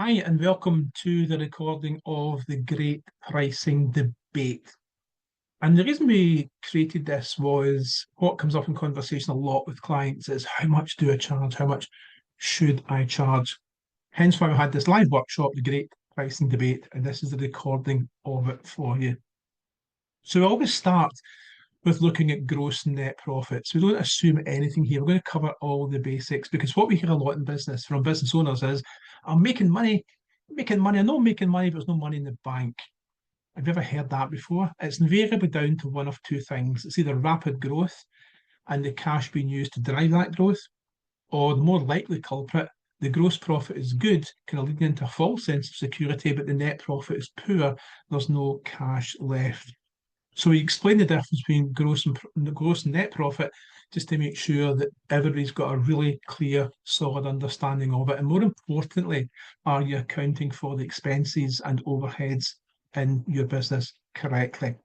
Hi, and welcome to the recording of the Great Pricing Debate. And the reason we created this was what comes up in conversation a lot with clients is how much do I charge? How much should I charge? Hence why we had this live workshop, the Great Pricing Debate, and this is the recording of it for you. So we always start with looking at gross and net profits. We don't assume anything here. We're going to cover all the basics because what we hear a lot in business from business owners is, I'm making money. I know I'm making money, but there's no money in the bank. Have you ever heard that before? It's invariably down to one of two things. It's either rapid growth and the cash being used to drive that growth, or the more likely culprit, the gross profit is good, kind of leading into a false sense of security, but the net profit is poor. There's no cash left. So we explain the difference between gross and net profit just to make sure that everybody's got a really clear, solid understanding of it. And more importantly, are you accounting for the expenses and overheads in your business correctly?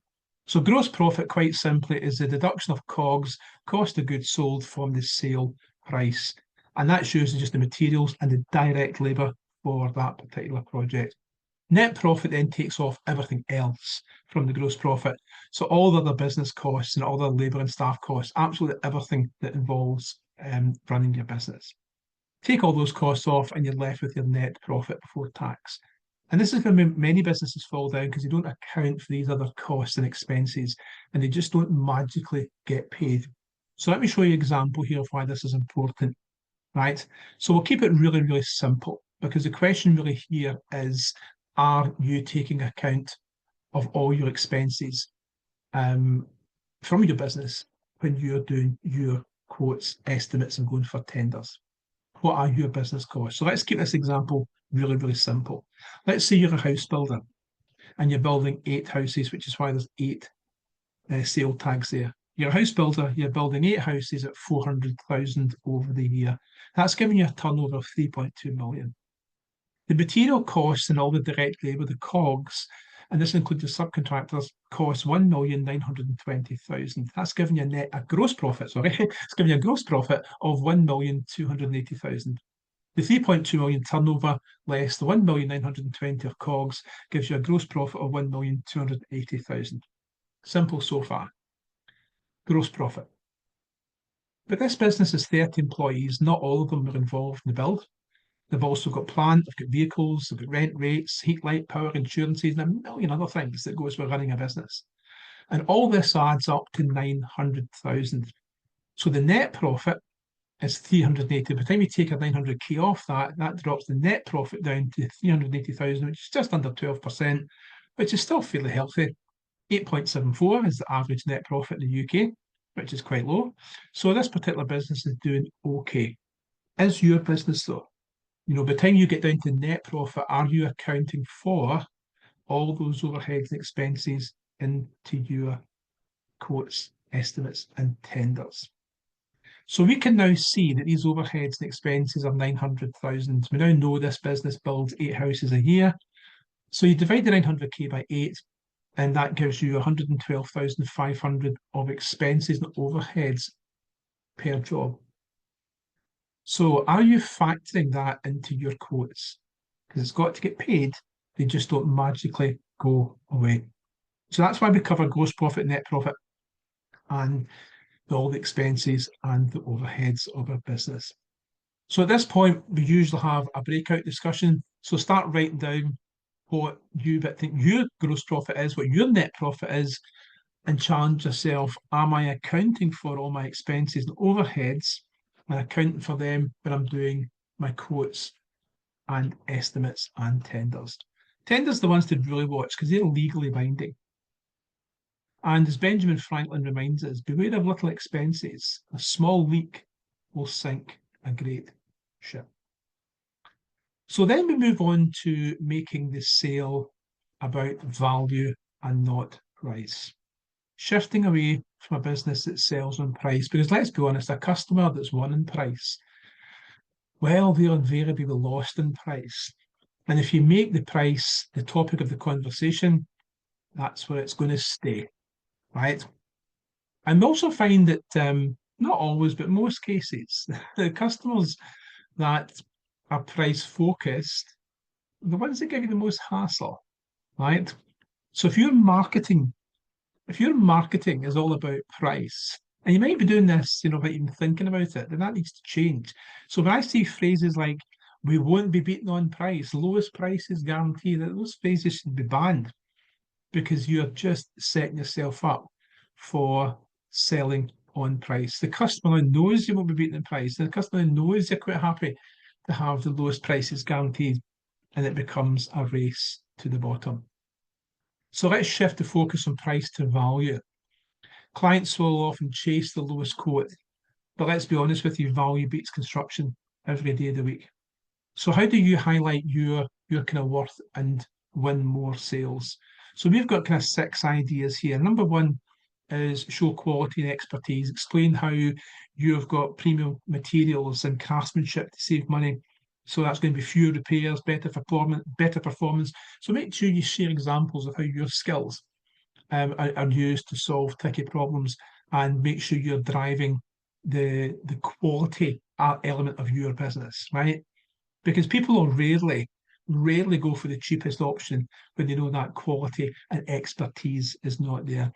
So gross profit, quite simply, is the deduction of COGS, cost of goods sold, from the sale price. And that's usually just the materials and the direct labour for that particular project. Net profit then takes off everything else from the gross profit. So all the other business costs and all the labour and staff costs, absolutely everything that involves running your business. Take all those costs off and you're left with your net profit before tax. And this is where many businesses fall down because they don't account for these other costs and expenses and they just don't magically get paid. So let me show you an example here of why this is important, right? So we'll keep it really, really simple because the question really here is, are you taking account of all your expenses from your business when you're doing your quotes, estimates, and going for tenders? What are your business costs? So let's keep this example really, really simple. Let's say you're a house builder and you're building 8 houses, which is why there's 8 sale tags there. You're a house builder, you're building 8 houses at 400,000 over the year. That's giving you a turnover of 3.2 million. The material costs and all the direct labour, the COGS, and this includes the subcontractors, cost 1,920,000. That's giving you a gross profit, sorry. It's giving you a gross profit of 1,280,000. The 3.2 million turnover less the 1,920 of COGS gives you a gross profit of 1,280,000. Simple so far. Gross profit. But this business has 30 employees. Not all of them are involved in the build. They've also got plant, they've got vehicles, they've got rent rates, heat, light, power, insurances, and a million other things that goes with running a business. And all this adds up to 900,000. So the net profit is 380. By the time you take a 900k off that drops the net profit down to 380,000, which is just under 12%, which is still fairly healthy. 8.74 is the average net profit in the UK, which is quite low. So this particular business is doing okay. Is your business though? You know, by the time you get down to net profit, are you accounting for all those overheads and expenses into your quotes, estimates, and tenders? So we can now see that these overheads and expenses are 900,000. We now know this business builds 8 houses a year. So you divide the 900k by 8, and that gives you 112,500 of expenses and overheads per job. So are you factoring that into your quotes? Because it's got to get paid. They just don't magically go away. So that's why we cover gross profit, net profit, and all the expenses and the overheads of a business. So at this point, we usually have a breakout discussion. So start writing down what you think your gross profit is, what your net profit is, and challenge yourself, am I accounting for all my expenses and overheads and accounting for them when I'm doing my quotes and estimates and tenders? Tenders are the ones to really watch because they're legally binding. And as Benjamin Franklin reminds us, beware of little expenses. A small leak will sink a great ship. So then we move on to making the sale about value and not price. Shifting away from a business that sells on price, because let's be honest, a customer that's won in price, well, they're invariably lost in price. And if you make the price the topic of the conversation, that's where it's going to stay, right? And we also find that, not always, but most cases, the customers that are price focused the ones that give you the most hassle, right? So if your marketing is all about price, and you might be doing this, without even thinking about it, then that needs to change. So when I see phrases like, we won't be beaten on price, lowest price is guaranteed, that those phrases should be banned because you're just setting yourself up for selling on price. The customer knows you won't be beaten on price. The customer knows you're quite happy to have the lowest prices guaranteed, and it becomes a race to the bottom. So let's shift the focus from price to value. Clients will often chase the lowest quote, but let's be honest with you, value beats construction every day of the week. So how do you highlight your kind of worth and win more sales? So we've got kind of 6 ideas here. Number one is show quality and expertise. Explain how you've got premium materials and craftsmanship to save money. So that's going to be fewer repairs, better performance. So make sure you share examples of how your skills are used to solve tricky problems, and make sure you're driving the quality element of your business, right? Because people will rarely go for the cheapest option when they know that quality and expertise is not there.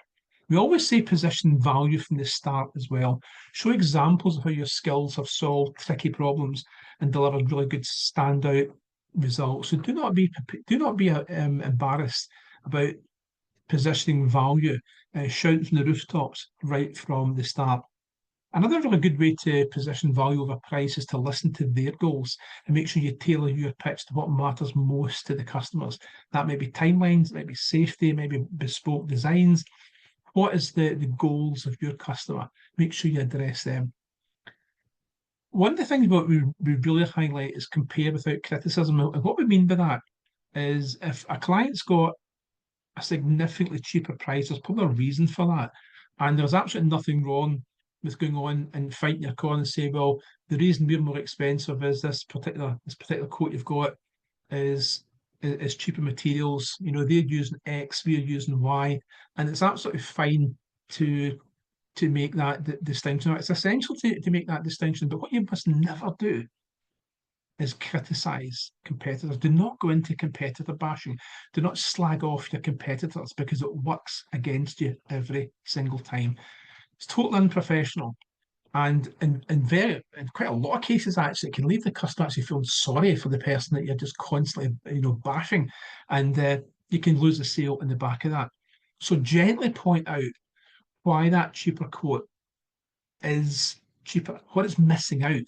We always say position value from the start as well. Show examples of how your skills have solved tricky problems and delivered really good standout results. So do not be embarrassed about positioning value, shouting from the rooftops right from the start. Another really good way to position value over price is to listen to their goals and make sure you tailor your pitch to what matters most to the customers. That may be timelines, it might be safety, it might be bespoke designs. What is the goals of your customer? Make sure you address them. One of the things what we really highlight is compare without criticism. And what we mean by that is if a client's got a significantly cheaper price, there's probably a reason for that. And there's absolutely nothing wrong with going on and fighting your corner and say, well, the reason we're more expensive is this particular quote you've got is cheaper materials. They're using X, we're using Y, and it's absolutely fine to make that distinction. It's essential to make that distinction, but what you must never do is criticise competitors. Do not go into competitor bashing. Do not slag off your competitors because it works against you every single time. It's totally unprofessional. And in quite a lot of cases, actually, it can leave the customer actually feeling sorry for the person that you're just constantly, bashing, and you can lose the sale in the back of that. So gently point out why that cheaper quote is cheaper, what it's missing out.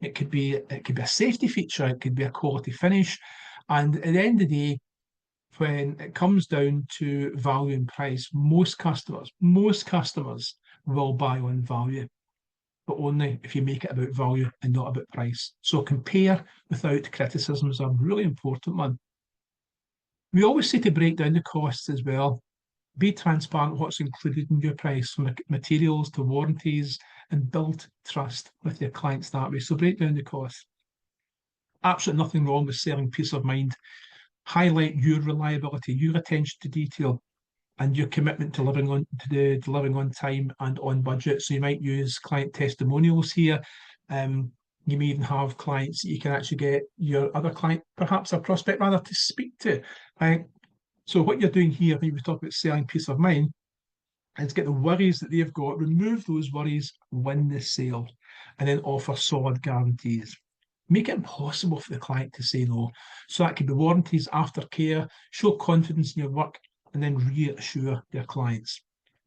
It could be a safety feature, it could be a quality finish, and at the end of the day, when it comes down to value and price, most customers will buy on value, but only if you make it about value and not about price. So compare without criticism is a really important one. We always say to break down the costs as well. Be transparent what's included in your price, from materials to warranties, and build trust with your clients that way. So break down the costs. Absolutely nothing wrong with selling peace of mind. Highlight your reliability, your attention to detail, and your commitment to delivering on time and on budget. So you might use client testimonials here. You may even have clients that you can actually get your other client, perhaps a prospect rather, to speak to. Right? So what you're doing here, when we talk about selling peace of mind, is get the worries that they've got, remove those worries, win the sale, and then offer solid guarantees. Make it impossible for the client to say no. So that could be warranties, aftercare, show confidence in your work, and then reassure your clients.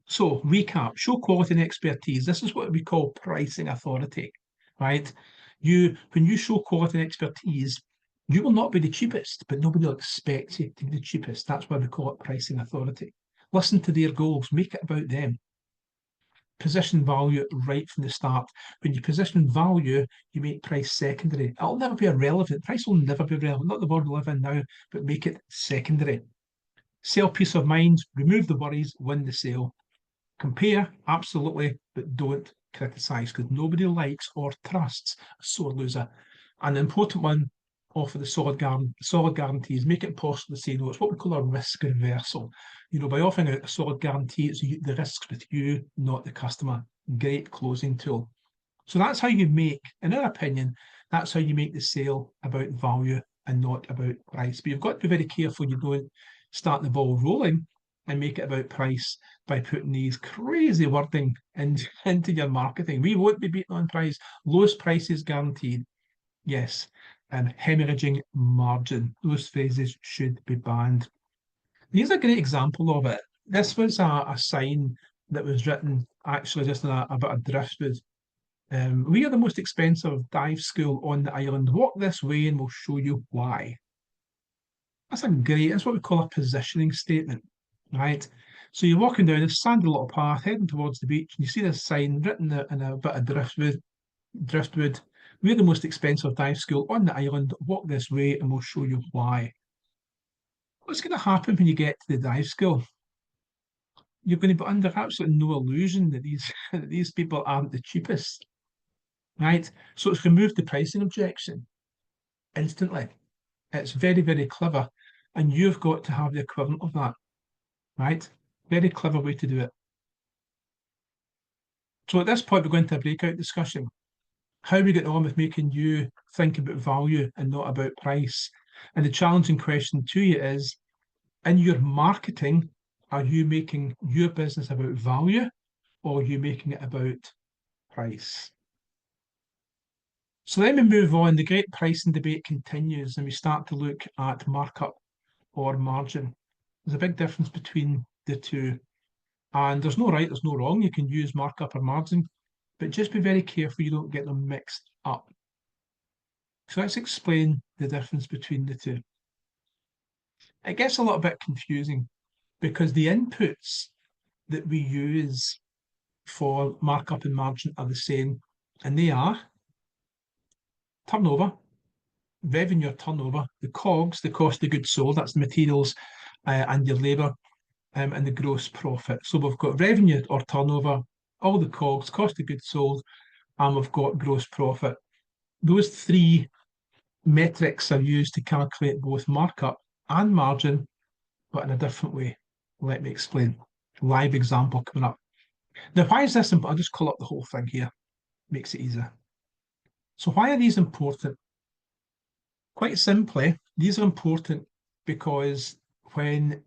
So recap, show quality and expertise. This is what we call pricing authority, right? When you show quality and expertise, you will not be the cheapest, but nobody will expect you to be the cheapest. That's why we call it pricing authority. Listen to their goals, make it about them. Position value right from the start. When you position value, you make price secondary. It'll never be irrelevant. Price will never be relevant, not the world we live in now, but make it secondary. Sell peace of mind, remove the worries, win the sale. Compare, absolutely, but don't criticise, because nobody likes or trusts a sore loser. And the important one, offer the solid guarantees, make it possible to say no. It's what we call a risk reversal. By offering a solid guarantee, it's the risks with you, not the customer. Great closing tool. So that's how you make, in our opinion, that's how you make the sale about value and not about price. But you've got to be very careful you don't start the ball rolling and make it about price by putting these crazy wording into your marketing. We won't be beaten on price. Lowest prices guaranteed. Yes. And hemorrhaging margin. Those phrases should be banned. Here's a great example of it. This was a sign that was written actually just in a bit of driftwood. We are the most expensive dive school on the island. Walk this way and we'll show you why. That's what we call a positioning statement, right? So you're walking down this sandy little path, heading towards the beach, and you see this sign written in a bit of driftwood. We're the most expensive dive school on the island. Walk this way and we'll show you why. What's going to happen when you get to the dive school? You're going to be under absolutely no illusion that these people aren't the cheapest, right? So it's removed the pricing objection instantly. It's very, very clever, and you've got to have the equivalent of that, right? Very clever way to do it. So at this point, we're going to a breakout discussion. How we get on with making you think about value and not about price. And the challenging question to you is, in your marketing, are you making your business about value, or are you making it about price? So then we move on. The great pricing debate continues, and we start to look at markup or margin. There's a big difference between the two. And there's no right, there's no wrong. You can use markup or margin, but just be very careful you don't get them mixed up. So let's explain the difference between the two. It gets a little bit confusing because the inputs that we use for markup and margin are the same, and they are turnover, revenue or turnover, the COGS, the cost of goods sold, that's the materials and your labour, and the gross profit. So we've got revenue or turnover, all the COGS, cost of goods sold, and we've got gross profit. Those three metrics are used to calculate both markup and margin, but in a different way. Let me explain. Live example coming up. Now, why is this important? I'll just call up the whole thing here. Makes it easier. So why are these important? Quite simply, these are important because when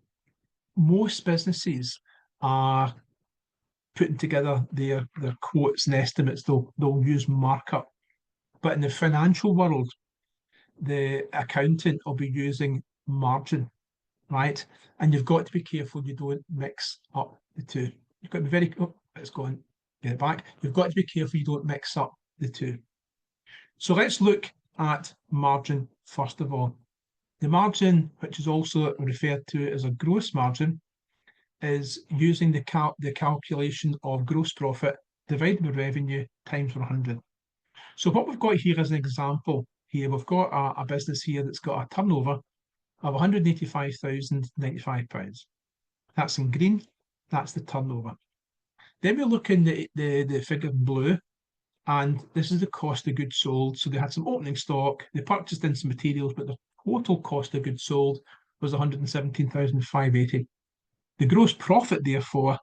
most businesses are putting together their quotes and estimates, they'll use markup. But in the financial world, the accountant will be using margin, right? And you've got to be careful you don't mix up the two. You've got to be very, oh, it's gone, get it back. You've got to be careful you don't mix up the two. So let's look at margin first of all. The margin, which is also referred to as a gross margin, is using the calculation of gross profit divided by revenue times 100. So what we've got here is an example here. We've got a business here that's got a turnover of £185,095. That's in green, that's the turnover. Then we look in the figure in blue, and this is the cost of goods sold. So they had some opening stock, they purchased in some materials, but the total cost of goods sold was 117,580. The gross profit, therefore,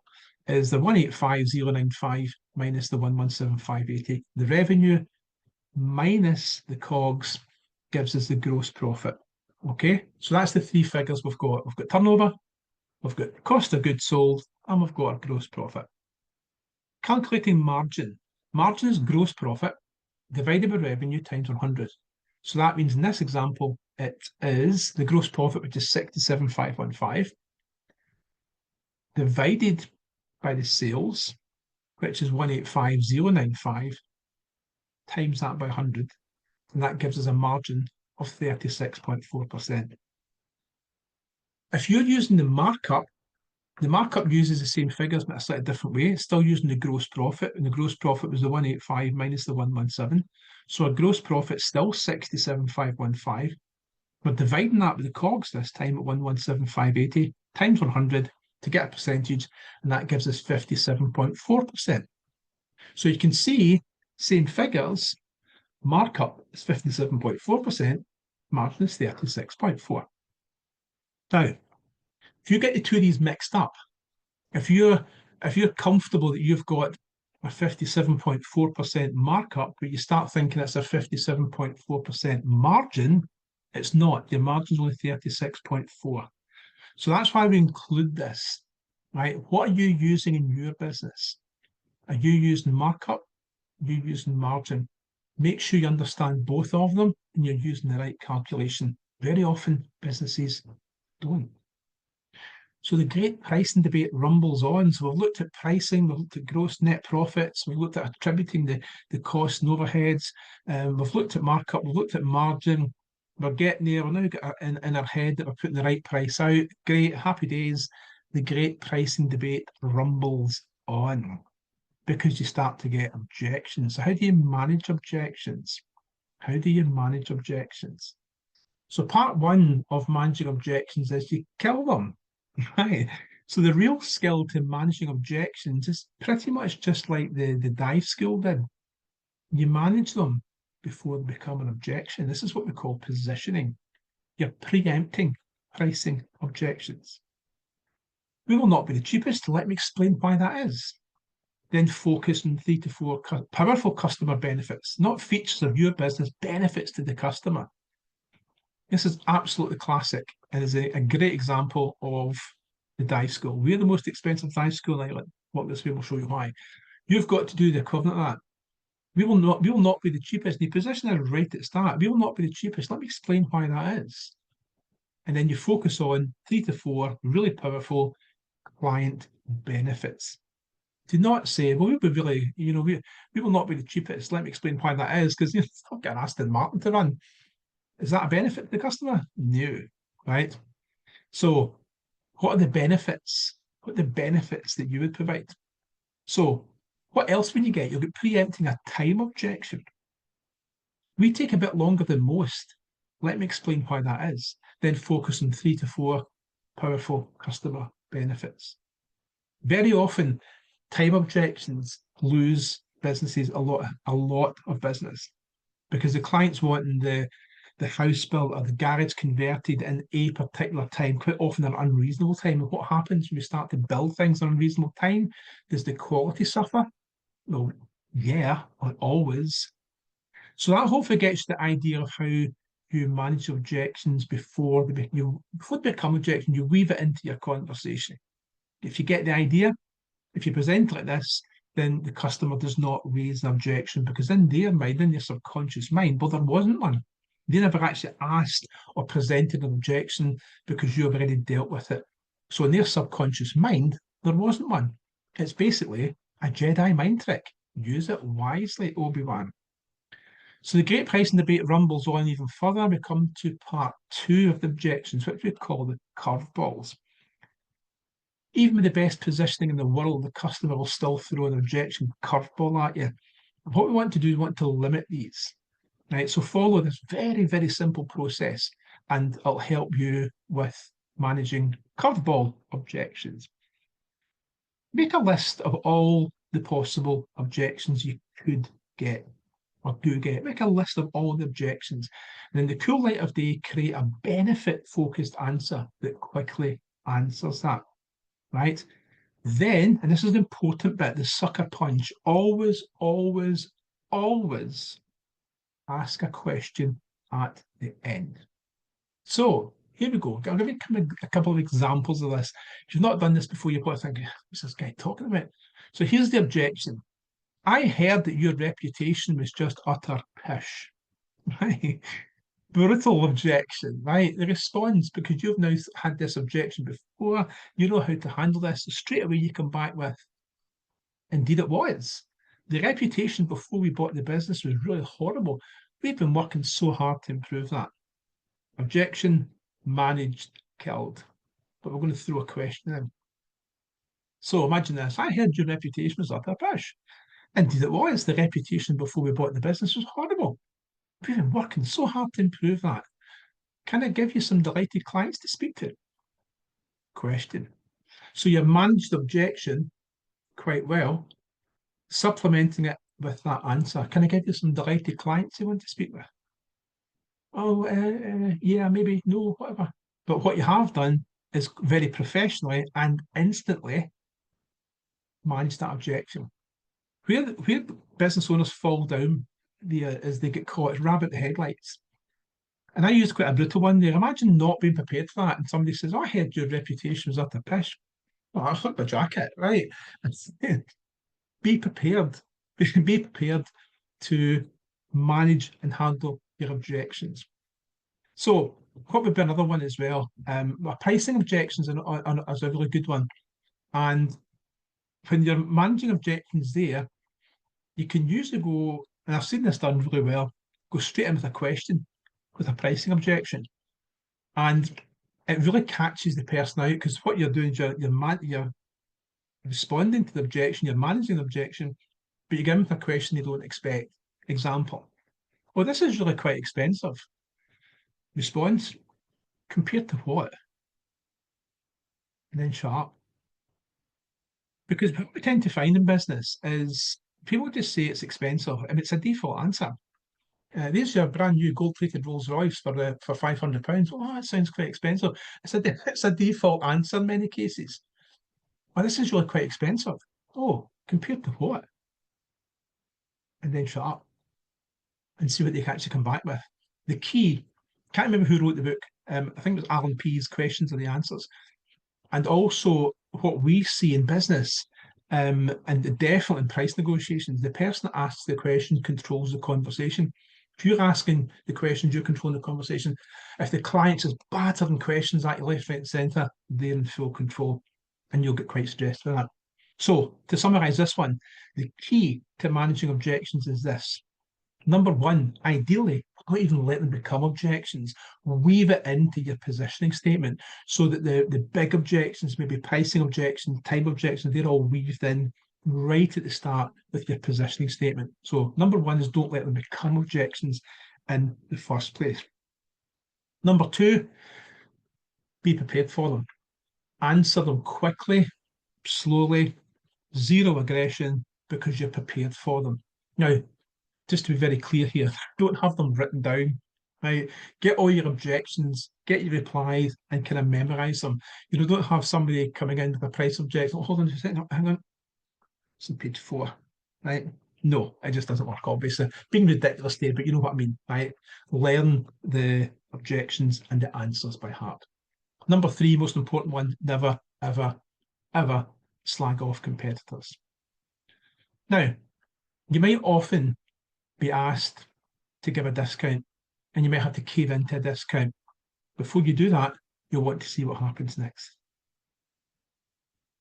is the 185,095 minus the 117,580. The revenue minus the COGS gives us the gross profit. Okay, so that's the three figures we've got. We've got turnover, we've got cost of goods sold, and we've got our gross profit. Calculating margin. Margin is gross profit divided by revenue times 100. So that means in this example, it is the gross profit, which is 67,515, divided by the sales, which is 185,095, times that by 100, and that gives us a margin of 36.4%. If you're using the markup uses the same figures but a slightly different way. It's still using the gross profit, and the gross profit was the 185 minus the 117. So our gross profit is still 67,515. We're dividing that with the COGS this time at 117,580 times 100 to get a percentage, and that gives us 57.4%. So you can see, same figures, markup is 57.4%, margin is 36.4%. Now, if you get the two of these mixed up, if you're comfortable that you've got a 57.4% markup, but you start thinking it's a 57.4% margin, It's not. Your margin's only 36.4. So that's why we include this, right? What are you using in your business? Are you using markup? Are you using margin? Make sure you understand both of them and you're using the right calculation. Very often businesses don't. So the great pricing debate rumbles on. So we've looked at pricing, we've looked at gross net profits, we've looked at attributing the costs and overheads, we've looked at markup, we've looked at margin. We're getting there. We're now got in our head that we're putting the right price out. Great, happy days. The great pricing debate rumbles on because you start to get objections. So how do you manage objections? How do you manage objections? So part one of managing objections is you kill them. Right. So the real skill to managing objections is pretty much just like the dive school did. You manage them before they become an objection. This is what we call positioning. You're preempting pricing objections. We will not be the cheapest. Let me explain why that is. Then focus on 3 to 4 powerful customer benefits, not features of your business, benefits to the customer. This is absolutely classic and is a great example of the dive school. We're the most expensive dive school in Ireland. Walk this way, we'll show you why. You've got to do the equivalent of that. We will not be the cheapest. The position is right at the start. We will not be the cheapest. Let me explain why that is. And then you focus on 3 to 4 really powerful client benefits. Do not say, well, we'll be really, we will not be the cheapest. Let me explain why that is, because it's not getting Aston Martin to run. Is that a benefit to the customer? No, right? So what are the benefits? What are the benefits that you would provide? So what else will you get? You'll get preempting a time objection. We take a bit longer than most. Let me explain why that is. Then focus on 3 to 4 powerful customer benefits. Very often, time objections lose businesses a lot of business because the client's wanting the house built or the garage converted in a particular time, quite often an unreasonable time. And what happens when we start to build things in unreasonable time? Does the quality suffer? Well, yeah, always. So that hopefully gets you the idea of how you manage objections before they become objection. You weave it into your conversation. If you get the idea, if you present like this, then the customer does not raise an objection because in their mind, in their subconscious mind, well, there wasn't one. They never actually asked or presented an objection because you have already dealt with it. So in their subconscious mind, there wasn't one. It's basically a Jedi mind trick. Use it wisely, Obi-Wan. So the great pricing debate rumbles on even further. We come to part two of the objections, which we call the curveballs. Even with the best positioning in the world, the customer will still throw an objection curveball at you. What we want to do is we want to limit these. Right, so follow this very, very simple process and it'll help you with managing curveball objections. Make a list of all the possible objections you could get or do get. Make a list of all the objections. And in the cool light of day, create a benefit-focused answer that quickly answers that, right? Then, and this is the important bit, the sucker punch, always, always, always ask a question at the end. So here we go. I'll give you a couple of examples of this. If you've not done this before, you're probably thinking, what's this guy talking about? So here's the objection. I heard that your reputation was just utter pish. Right? Brutal objection, right? The response, because you've now had this objection before, you know how to handle this. So straight away you come back with, indeed it was. The reputation before we bought the business was really horrible. We've been working so hard to improve that. Objection, managed, killed. But we're going to throw a question in. So imagine this. I heard your reputation was utter pish. Indeed it was. The reputation before we bought the business was horrible. We've been working so hard to improve that. Can I give you some delighted clients to speak to? Question. So you managed the objection quite well, supplementing it with that answer. Can I give you some delighted clients you want to speak with? Oh, yeah, maybe, no, whatever. But what you have done is very professionally and instantly manage that objection. Where business owners fall down is they get caught rabbit the headlights. And I used quite a brutal one there. Imagine not being prepared for that, and somebody says, "Oh, I heard your reputation was utter pish." Well, I took my jacket, right? Be prepared. Be prepared to manage and handle your objections. So, what would be another one as well? Pricing objections is a really good one. And when you're managing objections there, you can usually go, and I've seen this done really well, go straight in with a question with a pricing objection. And it really catches the person out because what you're doing is you're responding to the objection, you're managing the objection, but you give them a question they don't expect. Example, well, this is really quite expensive. Response, compared to what? And then shut up. Because what we tend to find in business is people just say it's expensive and it's a default answer. There's your brand new gold-plated Rolls Royce for £500. Oh, that sounds quite expensive. It's a default answer in many cases. Oh, this is really quite expensive. Oh, compared to what? And then shut up and see what they can actually come back with. The key, can't remember who wrote the book. I think it was Alan P's Questions Are the Answers. And also what we see in business, and definitely in price negotiations, the person that asks the question controls the conversation. If you're asking the questions, you're controlling the conversation. If the client's just battering questions at you left, right, and centre, they're in full control, and you'll get quite stressed with that. So, to summarise this one, the key to managing objections is this. Number one, ideally, not even let them become objections. Weave it into your positioning statement so that the big objections, maybe pricing objections, time objections, they're all weaved in right at the start with your positioning statement. So number one is don't let them become objections in the first place. Number two, be prepared for them. Answer them quickly, slowly, zero aggression, because you're prepared for them. Now, just to be very clear here, don't have them written down, right? Get all your objections, get your replies, and kind of memorize them. You know, don't have somebody coming in with a price objection. Oh, hold on just a second, hang on. It's on page 4, right? No, it just doesn't work, obviously. Being ridiculous there, but you know what I mean, right? Learn the objections and the answers by heart. Number 3, most important one, never, ever, ever slag off competitors. Now, you might often be asked to give a discount and you might have to cave into a discount. Before you do that, you'll want to see what happens next.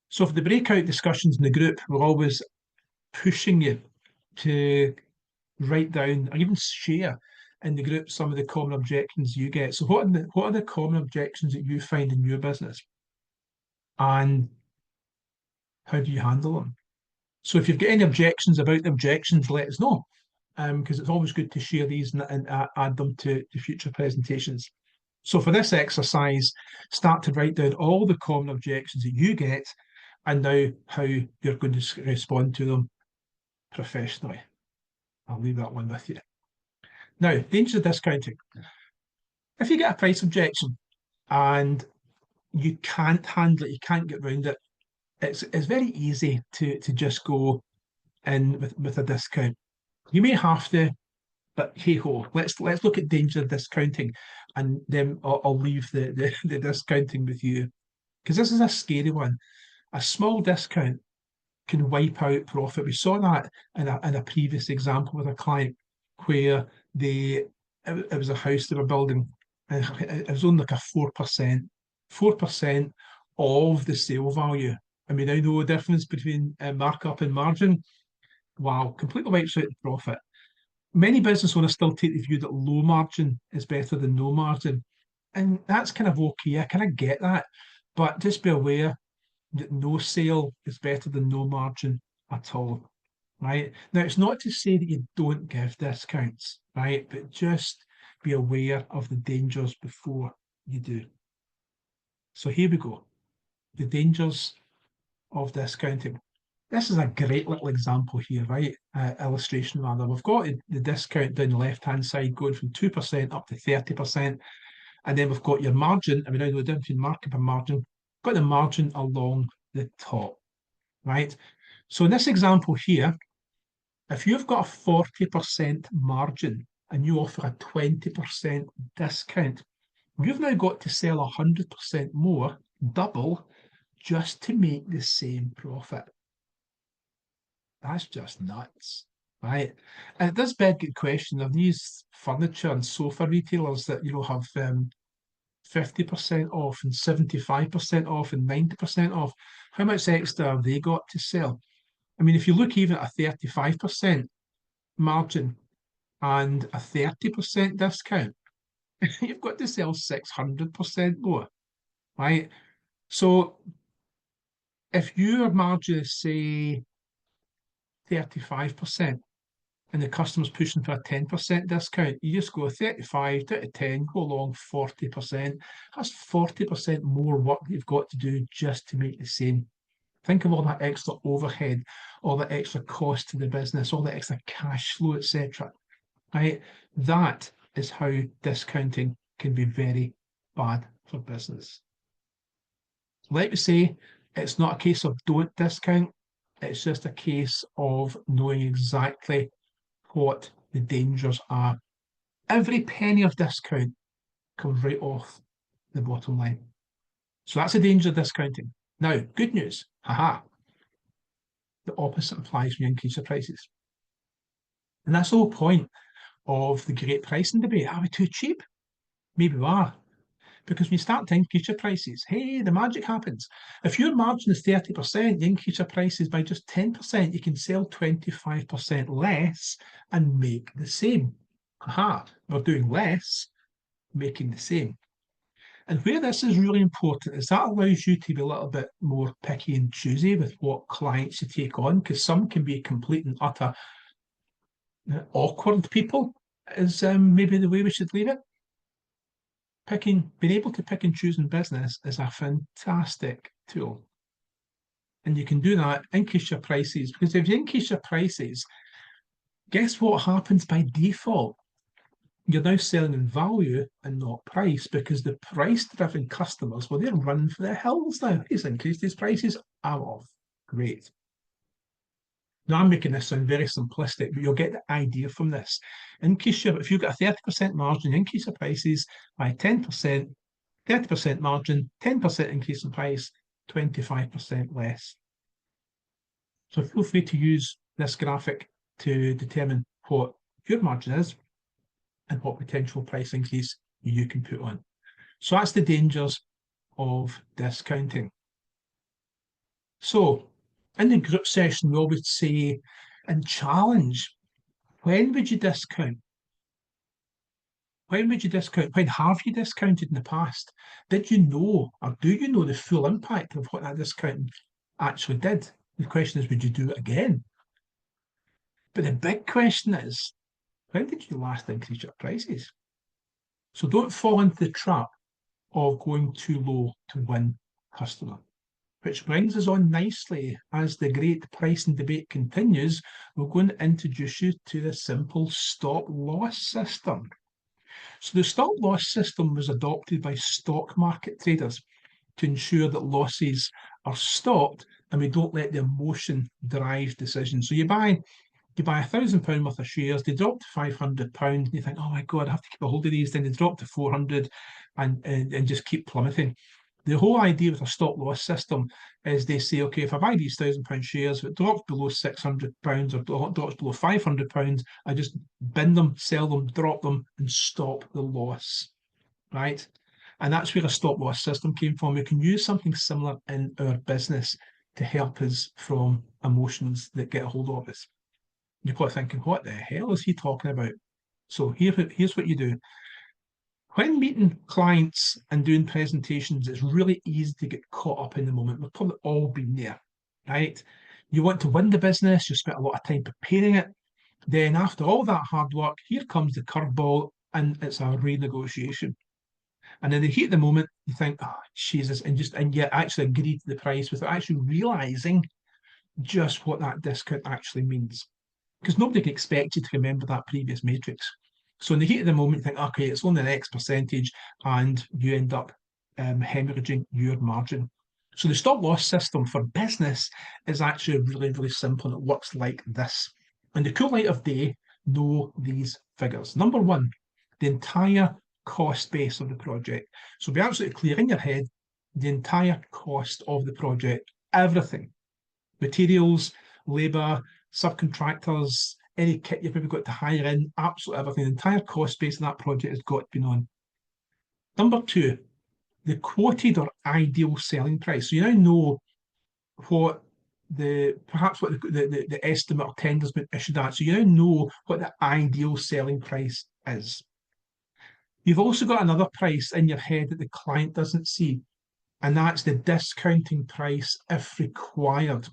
So for the breakout discussions in the group, we're always pushing you to write down or even share in the group some of the common objections you get. So what are the common objections that you find in your business? And how do you handle them? So if you've got any objections about the objections, let us know, because it's always good to share these and add them to future presentations. So for this exercise, start to write down all the common objections that you get and now how you're going to respond to them professionally. I'll leave that one with you. Now, dangers of discounting. If you get a price objection and you can't handle it, you can't get around it, it's very easy to just go in with a discount. You may have to, but hey ho, let's look at danger of discounting, and then I'll leave the discounting with you, because this is a scary one. A small discount can wipe out profit. We saw that in a previous example with a client where it was a house they were building, and it was only like a 4% of the sale value. I mean, I know the difference between markup and margin. Wow, completely wipes out the profit. Many business owners still take the view that low margin is better than no margin. And that's kind of okay. I kind of get that. But just be aware that no sale is better than no margin at all. Right? Now, it's not to say that you don't give discounts, right? But just be aware of the dangers before you do. So here we go. The dangers of discounting. This is a great little example here, right? Illustration rather. We've got the discount down the left-hand side going from 2% up to 30%. And then we've got your margin. I mean, I know the difference between markup and margin. Got the margin along the top, right? So in this example here, if you've got a 40% margin, and you offer a 20% discount, you've now got to sell 100% more, double, just to make the same profit. That's just nuts, right? And it does beg the question of these furniture and sofa retailers that have 50% off and 75% off and 90% off. How much extra have they got to sell? I mean, if you look even at a 35% margin and a 30% discount, you've got to sell 600% more, right? So if your margin is, say, 35% and the customer's pushing for a 10% discount, you just go 35 down to 10, go along 40%. That's 40% more work you've got to do just to make the same. Think of all that extra overhead, all that extra cost to the business, all the extra cash flow, etc. Right? That is how discounting can be very bad for business. Like we say, it's not a case of don't discount. It's just a case of knowing exactly what the dangers are. Every penny of discount comes right off the bottom line. So that's the danger of discounting. Now, good news, haha, the opposite applies when you increase your prices. And that's the whole point of the great pricing debate. Are we too cheap? Maybe we are. Because when you start to increase your prices, hey, the magic happens. If your margin is 30%, you increase your prices by just 10%, you can sell 25% less and make the same. Aha, we're doing less, making the same. And where this is really important is that allows you to be a little bit more picky and choosy with what clients you take on, because some can be complete and utter awkward people, is maybe the way we should leave it. Being able to pick and choose in business is a fantastic tool. And you can do that, increase your prices, because if you increase your prices, guess what happens by default? You're now selling in value and not price, because the price-driven customers, well, they're running for the hills now. He's increased his prices. I'm off. Great. Now, I'm making this sound very simplistic, but you'll get the idea from this. If you've got a 30% margin, increase your prices by 10%, 30% margin, 10% increase in price, 25% less. So feel free to use this graphic to determine what your margin is and what potential price increase you can put on. So that's the dangers of discounting. So in the group session, we always say and challenge, when would you discount? When would you discount? When have you discounted in the past? Did you know, or do you know, the full impact of what that discount actually did? The question is, would you do it again? But the big question is, when did you last increase your prices? So don't fall into the trap of going too low to win customer. Which brings us on nicely, as the great pricing debate continues, we're going to introduce you to the simple stop-loss system. So the stop-loss system was adopted by stock market traders to ensure that losses are stopped and we don't let the emotion drive decisions. So you buy £1,000 worth of shares, they drop to £500, and you think, oh my God, I have to keep a hold of these. Then they drop to 400 and just keep plummeting. The whole idea with a stop loss system is they say, okay, if I buy these £1,000 shares, if it drops below £600 or drops below £500, I just bin them, sell them, drop them, and stop the loss, right? And that's where a stop loss system came from. We can use something similar in our business to help us from emotions that get a hold of us. You're probably thinking, what the hell is he talking about? So here's what you do. When meeting clients and doing presentations, it's really easy to get caught up in the moment. We've probably all been there, right? You want to win the business, you spent a lot of time preparing it. Then after all that hard work, here comes the curveball, and it's a renegotiation. And in the heat of the moment, you think, oh, Jesus, and yet actually agree to the price without actually realizing just what that discount actually means. Because nobody can expect you to remember that previous matrix. So in the heat of the moment, you think, okay, it's only the X percentage, and you end up hemorrhaging your margin. So the stop loss system for business is actually really, really simple, and it works like this. In the cool light of day, know these figures. Number one, the entire cost base of the project. So be absolutely clear in your head, the entire cost of the project, everything, materials, labour, subcontractors, any kit you've maybe got to hire in, absolutely everything. The entire cost base of that project has got to be known. Number two, the quoted or ideal selling price. So you now know what perhaps what the estimate or tender's been issued at. So you now know what the ideal selling price is. You've also got another price in your head that the client doesn't see, and that's the discounting price if required.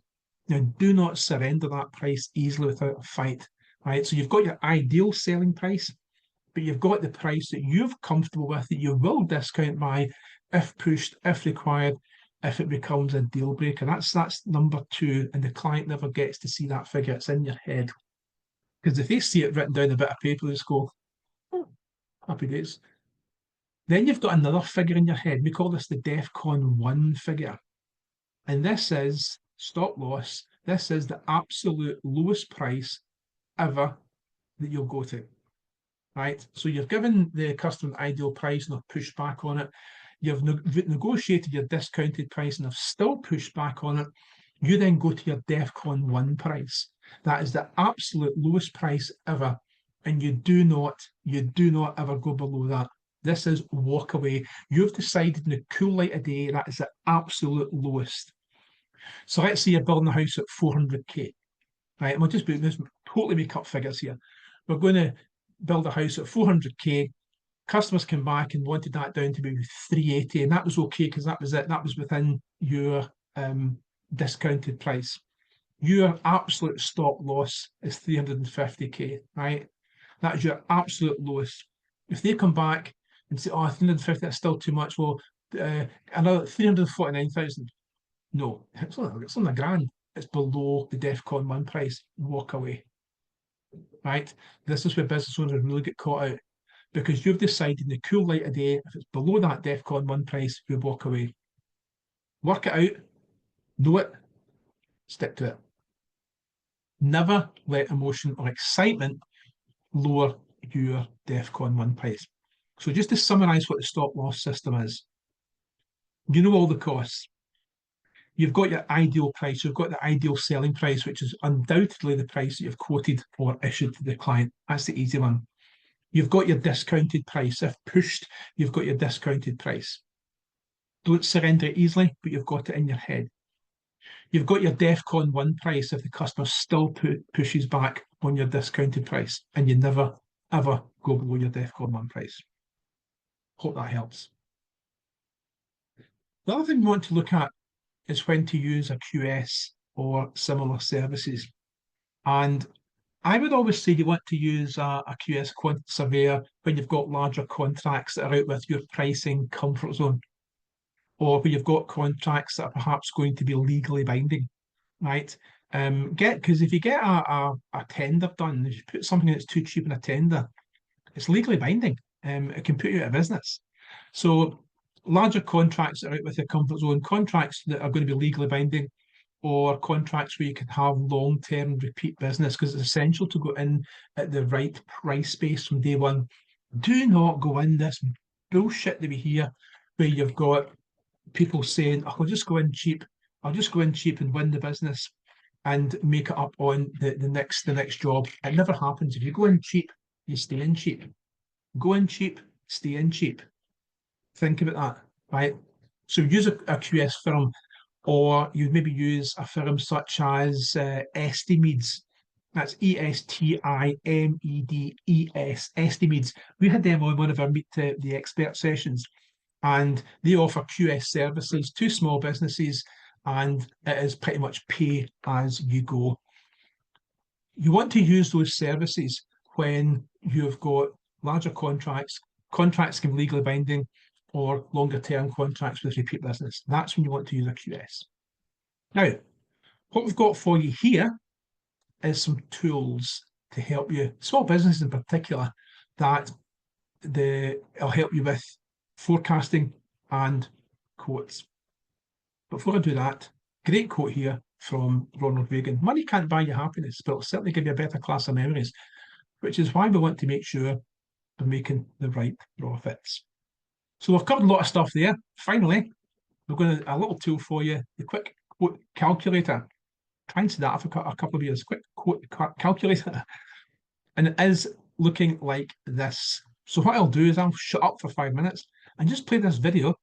Now, do not surrender that price easily without a fight, right? So you've got your ideal selling price, but you've got the price that you're comfortable with that you will discount by if pushed, if required, if it becomes a deal breaker. That's number two, and the client never gets to see that figure. It's in your head. Because if they see it written down a bit of paper, they just go, oh, happy days. Then you've got another figure in your head. We call this the DEFCON 1 figure. And this is stop loss. This is the absolute lowest price ever that you'll go to. Right? So you've given the customer the ideal price and they've pushed back on it. You've negotiated your discounted price and have still pushed back on it. You then go to your DEFCON 1 price. That is the absolute lowest price ever. And you do not ever go below that. This is walk away. You've decided in the cool light of day that is the absolute lowest. So let's say you're building a house at 400k, right? And we'll just totally make up figures here. We're going to build a house at 400k. Customers came back and wanted that down to be 380, and that was okay because that was it. That was within your discounted price. Your absolute stop loss is 350k, right? That is your absolute lowest. If they come back and say, oh, 350, that's still too much, well, another 349,000. No, it's only a grand. It's below the DEFCON 1 price. Walk away, right? This is where business owners really get caught out because you've decided in the cool light of day, if it's below that DEFCON 1 price, you walk away. Work it out, know it, stick to it. Never let emotion or excitement lower your DEFCON 1 price. So just to summarise what the stop loss system is, you know all the costs. You've got your ideal price, you've got the ideal selling price, which is undoubtedly the price that you've quoted or issued to the client. That's the easy one. You've got your discounted price. If pushed, you've got your discounted price. Don't surrender it easily, but you've got it in your head. You've got your DEFCON 1 price if the customer still pushes back on your discounted price, and you never, ever go below your DEFCON 1 price. Hope that helps. The other thing we want to look at is when to use a QS or similar services. And I would always say you want to use a QS quantity surveyor when you've got larger contracts that are out with your pricing comfort zone, or when you've got contracts that are perhaps going to be legally binding, right? Because if you get a tender done, if you put something that's too cheap in a tender, it's legally binding. It can put you out of business. So larger contracts that are out with your comfort zone, contracts that are going to be legally binding, or contracts where you can have long-term repeat business, because it's essential to go in at the right price space from day one. Do not go in this bullshit that we hear where you've got people saying, oh, I'll just go in cheap. I'll just go in cheap and win the business and make it up on the next job. It never happens. If you go in cheap, you stay in cheap. Go in cheap, stay in cheap. Think about that, right? So use a QS firm, or you'd maybe use a firm such as Estimedes. That's Estimedes, Estimedes. We had them on one of our Meet the Expert sessions, and they offer QS services to small businesses, and it is pretty much pay as you go. You want to use those services when you've got larger contracts can be legally binding, or longer term contracts with repeat business. That's when you want to use a QS. Now, what we've got for you here is some tools to help you, small businesses in particular, that will help you with forecasting and quotes. Before I do that, great quote here from Ronald Reagan. Money can't buy you happiness, but it'll certainly give you a better class of memories. which is why we want to make sure we're making the right profits. So we've covered a lot of stuff there. Finally, we're going to a little tool for you, the quick quote calculator. Try and say that for a couple of years. Quick quote calculator. And it is looking like this. So what I'll do is I'll shut up for 5 minutes and just play this video,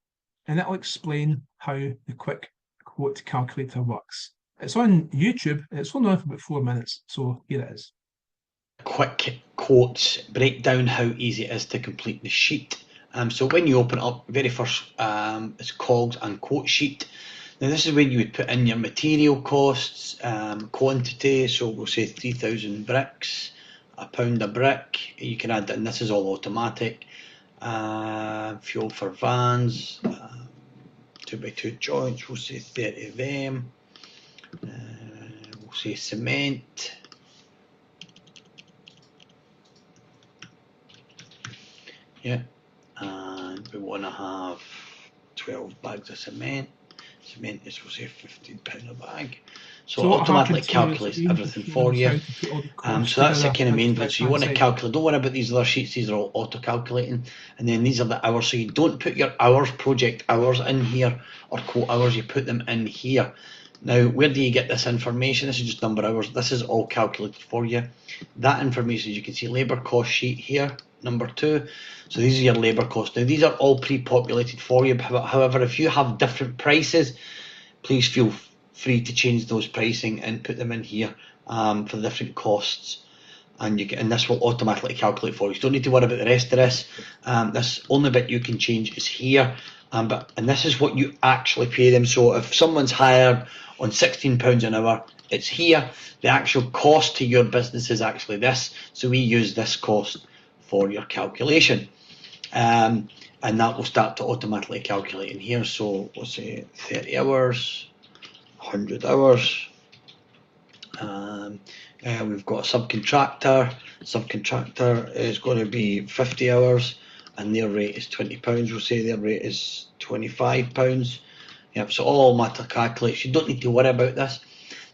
and it'll explain how the quick quote calculator works. It's on YouTube, and it's only on for about 4 minutes. So here it is. Quick quotes break down how easy it is to complete the sheet. So when you open it up, very first it's cogs and quote sheet. Now this is when you would put in your material costs, quantity, so we'll say 3,000 bricks, £1 a brick, you can add that, and this is all automatic. Fuel for vans, 2x2 joints, we'll say 30 of them. We'll say cement. Yeah, and we want to have 12 bags of cement. Cement is, we'll say, £15 a bag. So it automatically calculates everything for you. So that's the kind of main bit. So you want to calculate, don't worry about these other sheets, these are all auto-calculating. And then these are the hours. So you don't put your hours, project hours in here, or quote hours, you put them in here. Now, where do you get this information? This is just number of hours. This is all calculated for you. That information, as you can see, labour cost sheet here, number 2. So these are your labour costs. Now, these are all pre-populated for you. However, if you have different prices, please feel free to change those pricing and put them in here for the different costs. And this will automatically calculate for you. So you don't need to worry about the rest of this. This only bit you can change is here. And this is what you actually pay them. So if someone's hired on £16 an hour, it's here. The actual cost to your business is actually this. So we use this cost for your calculation. And that will start to automatically calculate in here. So we'll say 30 hours, 100 hours. We've got a subcontractor. Subcontractor is going to be 50 hours. And their rate is £20. We'll say their rate is £25. Yep, so all matter calculates. You don't need to worry about this.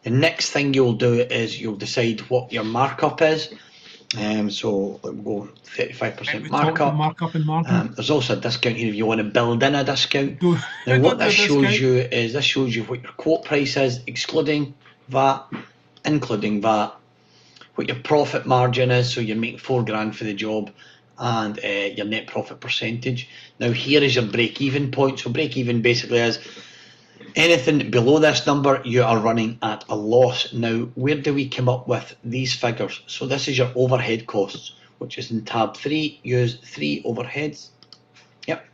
The next thing you'll do is you'll decide what your markup is. So we'll go 35% markup. There's also a discount here if you want to build in a discount. Now what this shows you is what your quote price is, excluding VAT, including VAT, what your profit margin is, so you're making £4 for the job, and your net profit percentage. Now here is your break-even point. So break-even basically is anything below this number you are running at a loss. Now where do we come up with these figures? So this is your overhead costs, which is in tab 3. Use 3 overheads. Yep.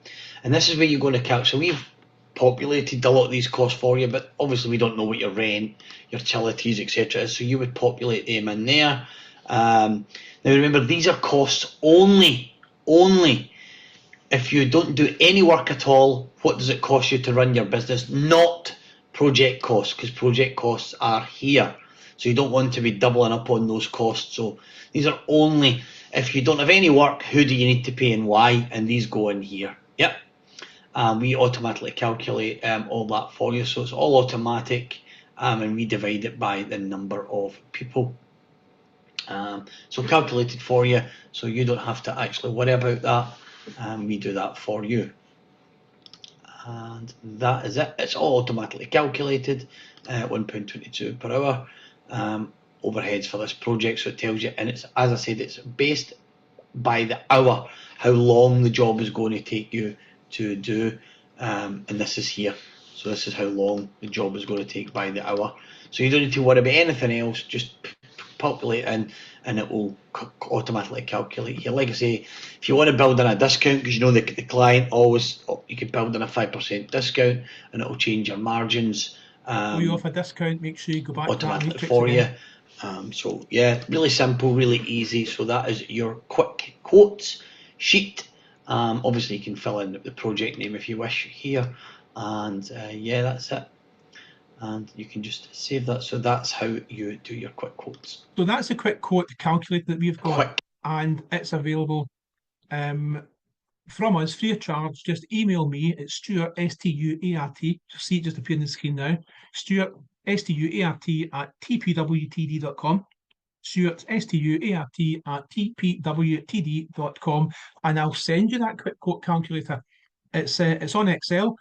And this is where you're going to calculate. So we've populated a lot of these costs for you, but obviously we don't know what your rent, your utilities, etc. is. So you would populate them in there. Now remember, these are costs only if you don't do any work at all. What does it cost you to run your business? Not project costs, because project costs are here. So you don't want to be doubling up on those costs. So these are only if you don't have any work, who do you need to pay and why? And these go in here. Yep. We automatically calculate all that for you. So it's all automatic, and we divide it by the number of people. So calculated for you, so you don't have to actually worry about that. We do that for you, and that is it. It's all automatically calculated. £1.22 per hour. Overheads for this project, so it tells you, and it's, as I said, it's based by the hour, how long the job is going to take you to do, and this is here. So this is how long the job is going to take by the hour. So you don't need to worry about anything else. Just populate in, and it will automatically calculate here. Like I say, if you want to build in a discount, because you know the client always, you can build in a 5% discount, and it will change your margins. You offer a discount, make sure you go back automatically to that for you. So yeah, really simple, really easy. So that is your quick quotes sheet. Obviously you can fill in the project name if you wish here, and yeah, that's it. And you can just save that. So that's how you do your quick quotes. So that's a quick quote calculator that we've got, and it's available from us free of charge. Just email me. It's Stuart, Stuart. You'll see it just appear on the screen now. Stuart, Stuart at tpwtd.com. Stuart, Stuart at tpwtd.com, and I'll send you that quick quote calculator. It's on Excel,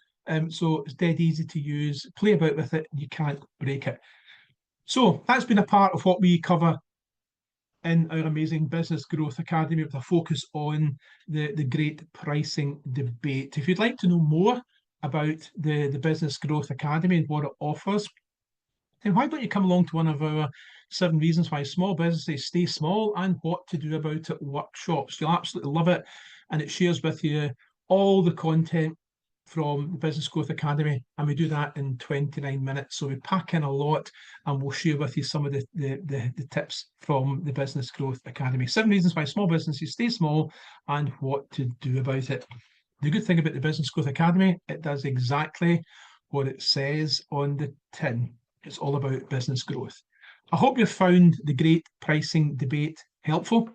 so it's dead easy to use. Play about with it, you can't break it. So that's been a part of what we cover in our amazing Business Growth Academy, with a focus on the great pricing debate. If you'd like to know more about the Business Growth Academy and what it offers, then why don't you come along to one of our 7 reasons why small businesses stay small and what to do about it workshops. You'll absolutely love it, and it shares with you all the content from the Business Growth Academy, and we do that in 29 minutes. So we pack in a lot, and we'll share with you some of the tips from the Business Growth Academy. 7 reasons why small businesses stay small and what to do about it. The good thing about the Business Growth Academy, it does exactly what it says on the tin. It's all about business growth. I hope you've found the great pricing debate helpful.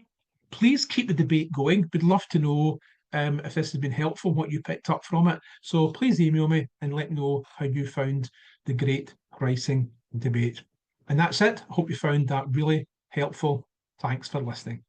Please keep the debate going. We'd love to know if this has been helpful, what you picked up from it. So please email me and let me know how you found the great pricing debate. And that's it. I hope you found that really helpful. Thanks for listening.